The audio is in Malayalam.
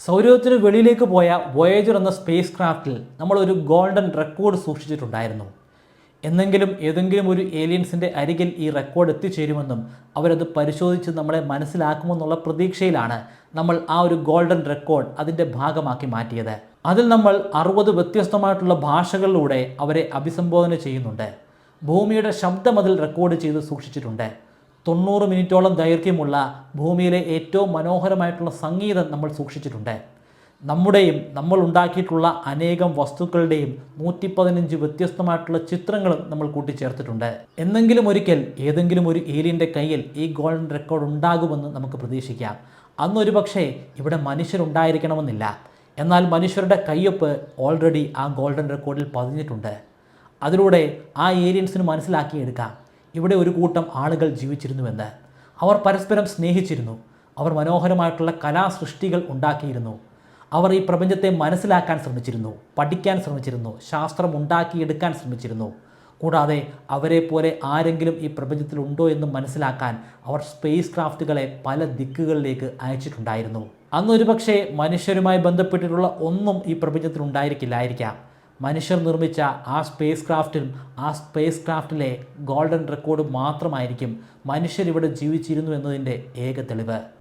സൗരയൂഥത്തിന് വെളിയിലേക്ക് പോയ വോയേജർ എന്ന സ്പേസ് ക്രാഫ്റ്റിൽ നമ്മളൊരു ഗോൾഡൻ റെക്കോർഡ് സൂക്ഷിച്ചിട്ടുണ്ടായിരുന്നു. എന്നെങ്കിലും ഏതെങ്കിലും ഒരു ഏലിയൻസിൻ്റെ അരികിൽ ഈ റെക്കോർഡ് എത്തിച്ചേരുമെന്നും അവരത് പരിശോധിച്ച് നമ്മളെ മനസ്സിലാക്കുമെന്നുള്ള പ്രതീക്ഷയിലാണ് നമ്മൾ ആ ഒരു ഗോൾഡൻ റെക്കോർഡ് അതിൻ്റെ ഭാഗമാക്കി മാറ്റിയത്. അതിൽ നമ്മൾ 60 വ്യത്യസ്തമായിട്ടുള്ള ഭാഷകളിലൂടെ അവരെ അഭിസംബോധന ചെയ്യുന്നുണ്ട്. ഭൂമിയുടെ ശബ്ദം അതിൽ റെക്കോർഡ് ചെയ്ത് സൂക്ഷിച്ചിട്ടുണ്ട്. 90 മിനിറ്റോളം ദൈർഘ്യമുള്ള ഭൂമിയിലെ ഏറ്റവും മനോഹരമായിട്ടുള്ള സംഗീതം നമ്മൾ സൂക്ഷിച്ചിട്ടുണ്ട്. നമ്മുടെയും നമ്മൾ ഉണ്ടാക്കിയിട്ടുള്ള അനേകം വസ്തുക്കളുടെയും 115 വ്യത്യസ്തമായിട്ടുള്ള ചിത്രങ്ങളും നമ്മൾ കൂട്ടിച്ചേർത്തിട്ടുണ്ട്. എന്നെങ്കിലും ഒരിക്കൽ ഏതെങ്കിലും ഒരു ഏലിയൻ്റെ കയ്യിൽ ഈ ഗോൾഡൻ റെക്കോർഡ് ഉണ്ടാകുമെന്ന് നമുക്ക് പ്രതീക്ഷിക്കാം. അന്നൊരു പക്ഷേ ഇവിടെ മനുഷ്യരുണ്ടായിരിക്കണമെന്നില്ല. എന്നാൽ മനുഷ്യരുടെ കയ്യൊപ്പ് ഓൾറെഡി ആ ഗോൾഡൻ റെക്കോർഡിൽ പതിഞ്ഞിട്ടുണ്ട്. അതിലൂടെ ആ ഏലിയൻസിന് മനസ്സിലാക്കിയെടുക്കാം ഇവിടെ ഒരു കൂട്ടം ആളുകൾ ജീവിച്ചിരുന്നുവെന്ന്. അവർ പരസ്പരം സ്നേഹിച്ചിരുന്നു. അവർ മനോഹരമായിട്ടുള്ള കലാസൃഷ്ടികൾ ഉണ്ടാക്കിയിരുന്നു. അവർ ഈ പ്രപഞ്ചത്തെ മനസ്സിലാക്കാൻ ശ്രമിച്ചിരുന്നു, പഠിക്കാൻ ശ്രമിച്ചിരുന്നു, ശാസ്ത്രം ഉണ്ടാക്കിയെടുക്കാൻ ശ്രമിച്ചിരുന്നു. കൂടാതെ അവരെ പോലെ ആരെങ്കിലും ഈ പ്രപഞ്ചത്തിലുണ്ടോ എന്ന് മനസ്സിലാക്കാൻ അവർ സ്പേസ് ക്രാഫ്റ്റുകളെ പല ദിക്കുകളിലേക്ക് അയച്ചിട്ടുണ്ടായിരുന്നു. അന്നൊരു പക്ഷേ മനുഷ്യരുമായി ബന്ധപ്പെട്ടിട്ടുള്ള ഒന്നും ഈ പ്രപഞ്ചത്തിൽ ഉണ്ടായിരിക്കില്ലായിരിക്കാം. മനുഷ്യർ നിർമ്മിച്ച ആ സ്പേസ് ക്രാഫ്റ്റിലും ആ സ്പേസ് ക്രാഫ്റ്റിലെ ഗോൾഡൻ റെക്കോർഡ് മാത്രമായിരിക്കും മനുഷ്യരിവിടെ ജീവിച്ചിരുന്നു എന്നതിൻ്റെ ഏക തെളിവ്.